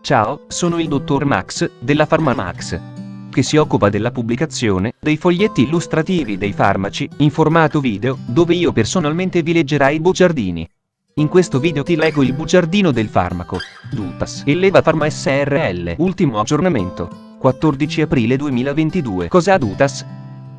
Ciao, sono il dottor Max, della PharmaMax, che si occupa della pubblicazione dei foglietti illustrativi dei farmaci, in formato video, dove io personalmente vi leggerai i bugiardini. In questo video ti leggo il bugiardino del farmaco Dutas e Levafarma SRL, ultimo aggiornamento, 14 aprile 2022. Cos'ha Dutas?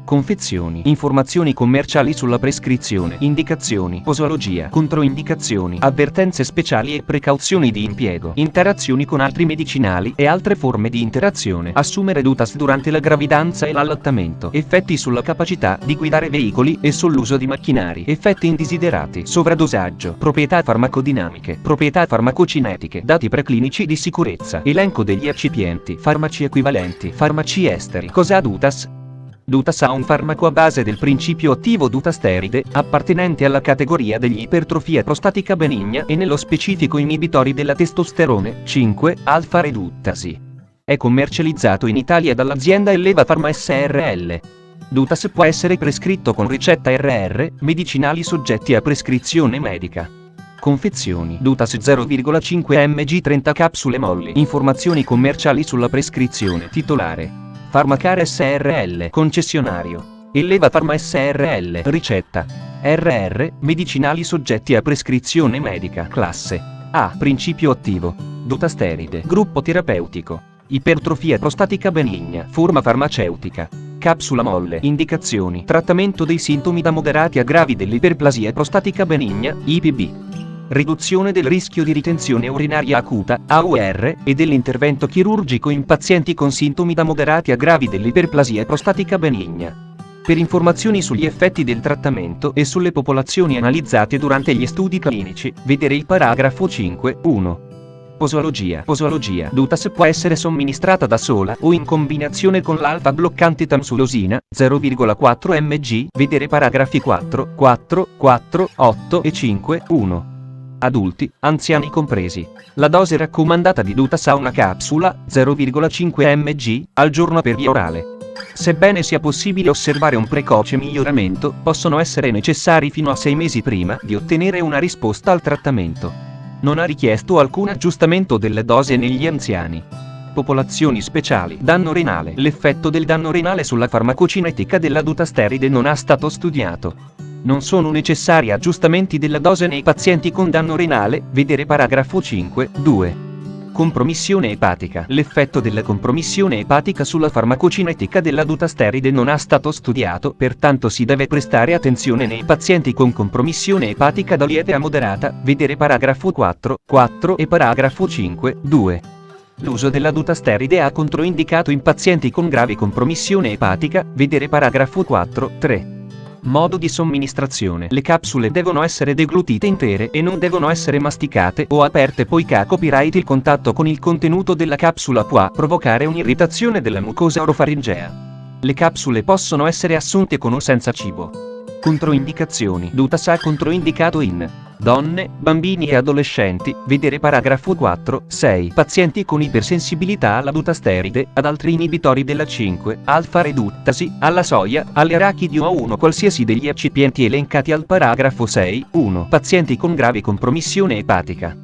Confezioni, informazioni commerciali sulla prescrizione, indicazioni, posologia, controindicazioni, avvertenze speciali e precauzioni di impiego, interazioni con altri medicinali e altre forme di interazione. Assumere Dutas durante la gravidanza e l'allattamento. Effetti sulla capacità di guidare veicoli e sull'uso di macchinari. Effetti indesiderati. Sovradosaggio. Proprietà farmacodinamiche. Proprietà farmacocinetiche. Dati preclinici di sicurezza. Elenco degli eccipienti. Farmaci equivalenti. Farmaci esteri. Cos'ha Dutas? Dutas ha un farmaco a base del principio attivo dutasteride, appartenente alla categoria degli ipertrofia prostatica benigna e nello specifico inibitori della testosterone 5-alfa-reduttasi. È commercializzato in Italia dall'azienda Levafarma SRL. Dutas può essere prescritto con ricetta RR, medicinali soggetti a prescrizione medica. Confezioni: Dutas 0,5 mg 30 capsule molli. Informazioni commerciali sulla prescrizione. Titolare: Pharmacare SRL, concessionario. E Levafarma SRL, ricetta. RR, medicinali soggetti a prescrizione medica. Classe A, principio attivo dutasteride. Gruppo terapeutico: ipertrofia prostatica benigna. Forma farmaceutica: capsula molle. Indicazioni: trattamento dei sintomi da moderati a gravi dell'iperplasia prostatica benigna, IPB. Riduzione del rischio di ritenzione urinaria acuta, AUR, e dell'intervento chirurgico in pazienti con sintomi da moderati a gravi dell'iperplasia prostatica benigna. Per informazioni sugli effetti del trattamento e sulle popolazioni analizzate durante gli studi clinici, vedere il paragrafo 5.1. Posologia. Dutas può essere somministrata da sola o in combinazione con l'alfa bloccante tamsulosina, 0,4 mg, vedere paragrafi 4, 8 e 5.1. Adulti, anziani compresi. La dose raccomandata di Dutas ha una capsula, 0,5 mg, al giorno per via orale. Sebbene sia possibile osservare un precoce miglioramento, possono essere necessari fino a 6 mesi prima di ottenere una risposta al trattamento. Non ha richiesto alcun aggiustamento delle dose negli anziani. Popolazioni speciali. Danno renale. L'effetto del danno renale sulla farmacocinetica della dutasteride non è stato studiato. Non sono necessari aggiustamenti della dose nei pazienti con danno renale, vedere paragrafo 5.2. Compromissione epatica. L'effetto della compromissione epatica sulla farmacocinetica della dutasteride non è stato studiato, pertanto si deve prestare attenzione nei pazienti con compromissione epatica da lieve a moderata, vedere paragrafo 4 e paragrafo 5.2. L'uso della dutasteride è controindicato in pazienti con grave compromissione epatica, vedere paragrafo 4.3. Modo di somministrazione. Le capsule devono essere deglutite intere e non devono essere masticate o aperte poiché a copyright il contatto con il contenuto della capsula può provocare un'irritazione della mucosa orofaringea. Le capsule possono essere assunte con o senza cibo. Controindicazioni. Dutas è controindicato in donne, bambini e adolescenti, vedere paragrafo 4.6. Pazienti con ipersensibilità alla dutasteride, ad altri inibitori della 5-alfa-reduttasi, alla soia, alle arachidi o a uno qualsiasi degli eccipienti elencati al paragrafo 6.1. Pazienti con grave compromissione epatica.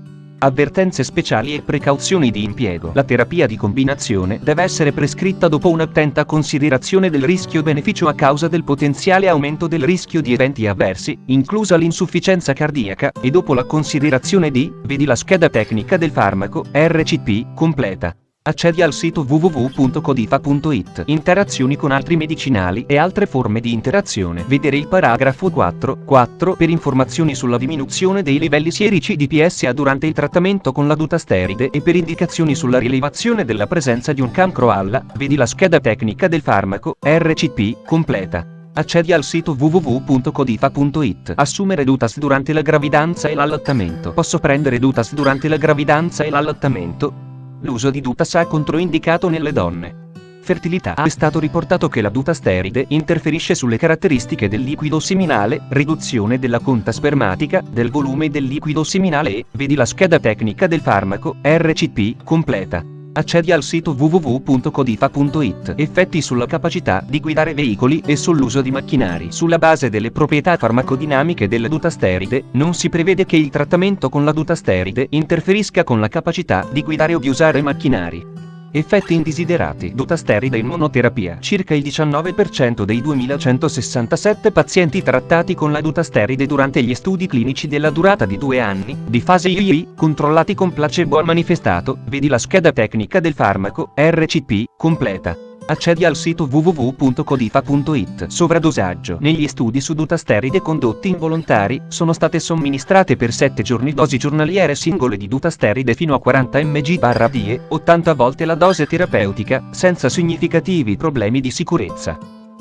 Avvertenze speciali e precauzioni di impiego. La terapia di combinazione deve essere prescritta dopo un'attenta considerazione del rischio-beneficio a causa del potenziale aumento del rischio di eventi avversi, inclusa l'insufficienza cardiaca, e dopo la considerazione di, vedi la scheda tecnica del farmaco, RCP, completa. Accedi al sito www.codifa.it. Interazioni con altri medicinali e altre forme di interazione. Vedere il paragrafo 4 per informazioni sulla diminuzione dei livelli sierici di PSA durante il trattamento con la dutasteride e per indicazioni sulla rilevazione della presenza di un cancro alla, vedi la scheda tecnica del farmaco, RCP, completa. Accedi al sito www.codifa.it. Assumere Dutas durante la gravidanza e l'allattamento. Posso prendere Dutas durante la gravidanza e l'allattamento? L'uso di Dutas è controindicato nelle donne. Fertilità. È stato riportato che la dutasteride interferisce sulle caratteristiche del liquido seminale, riduzione della conta spermatica, del volume del liquido seminale e, vedi la scheda tecnica del farmaco, RCP, completa. Accedi al sito www.codifa.it. Effetti sulla capacità di guidare veicoli e sull'uso di macchinari. Sulla base delle proprietà farmacodinamiche della dutasteride, non si prevede che il trattamento con la dutasteride interferisca con la capacità di guidare o di usare macchinari. Effetti indesiderati. Dutasteride in monoterapia. Circa il 19% dei 2167 pazienti trattati con la dutasteride durante gli studi clinici della durata di 2 anni, di fase II, controllati con placebo ha manifestato, vedi la scheda tecnica del farmaco, RCP, completa. Accedi al sito www.codifa.it. Sovradosaggio. Negli studi su dutasteride condotti involontari, sono state somministrate per 7 giorni dosi giornaliere singole di dutasteride fino a 40 mg/die, 80 volte la dose terapeutica, senza significativi problemi di sicurezza.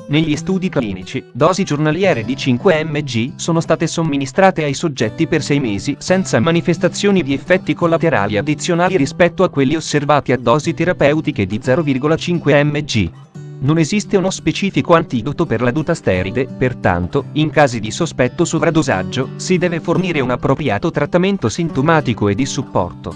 Negli studi clinici, dosi giornaliere di 5 mg sono state somministrate ai soggetti per 6 mesi senza manifestazioni di effetti collaterali addizionali rispetto a quelli osservati a dosi terapeutiche di 0,5 mg. Non esiste uno specifico antidoto per la dutasteride, pertanto, in casi di sospetto sovradosaggio, si deve fornire un appropriato trattamento sintomatico e di supporto.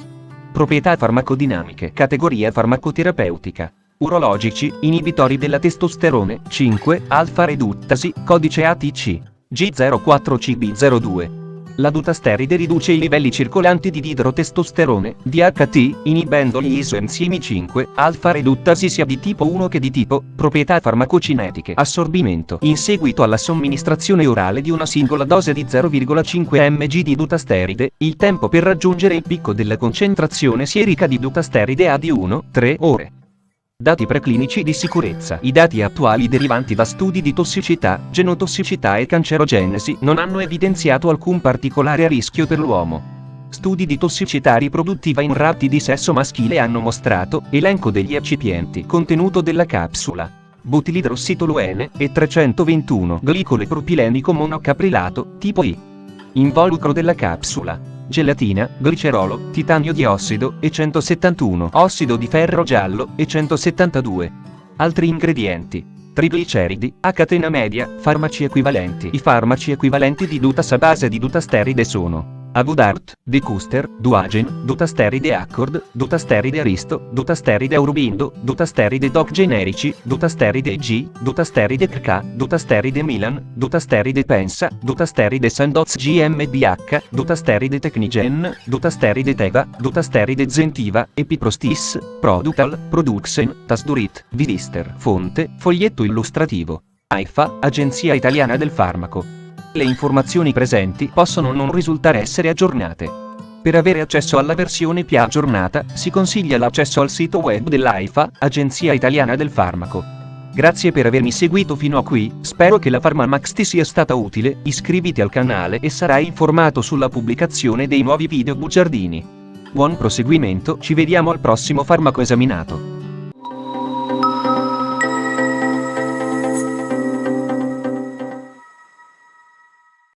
Proprietà farmacodinamiche. Categoria farmacoterapeutica. Urologici, inibitori della testosterone, 5, alfa-reduttasi, codice ATC, G04CB02. La dutasteride riduce i livelli circolanti di didrotestosterone, DHT, inibendo gli isoenzimi 5, alfa-reduttasi sia di tipo 1 che di tipo, proprietà farmacocinetiche. Assorbimento. In seguito alla somministrazione orale di una singola dose di 0,5 mg di dutasteride, il tempo per raggiungere il picco della concentrazione sierica di dutasteride è di 1-3 ore. Dati preclinici di sicurezza. I dati attuali derivanti da studi di tossicità, genotossicità e cancerogenesi non hanno evidenziato alcun particolare rischio per l'uomo. Studi di tossicità riproduttiva in ratti di sesso maschile hanno mostrato, elenco degli eccipienti, contenuto della capsula, butilidrossitoluene, e 321 glicole propilenico monocaprilato, tipo I. Involucro della capsula: gelatina, glicerolo, titanio diossido, e 171 ossido di ferro giallo, e 172 altri ingredienti. Trigliceridi, a catena media, farmaci equivalenti. I farmaci equivalenti di Dutas a base di dutasteride sono Avodart, Decuster, Duagen, dutasteride Accord, dutasteride Aristo, dutasteride Aurobindo, dutasteride Doc generici, dutasteride G, dutasteride KK, dutasteride Milan, dutasteride Pensa, dutasteride Sandoz GmbH, dutasteride Technigen, dutasteride Teva, dutasteride Zentiva, Epiprostis, Produtal, Produxen, Tasdurit, Vidister. Fonte, foglietto illustrativo. AIFA, Agenzia Italiana del Farmaco. Le informazioni presenti possono non risultare essere aggiornate. Per avere accesso alla versione più aggiornata, si consiglia l'accesso al sito web dell'AIFA, Agenzia Italiana del Farmaco. Grazie per avermi seguito fino a qui, spero che la PharmaMax ti sia stata utile, iscriviti al canale e sarai informato sulla pubblicazione dei nuovi video bugiardini. Buon proseguimento, ci vediamo al prossimo farmaco esaminato.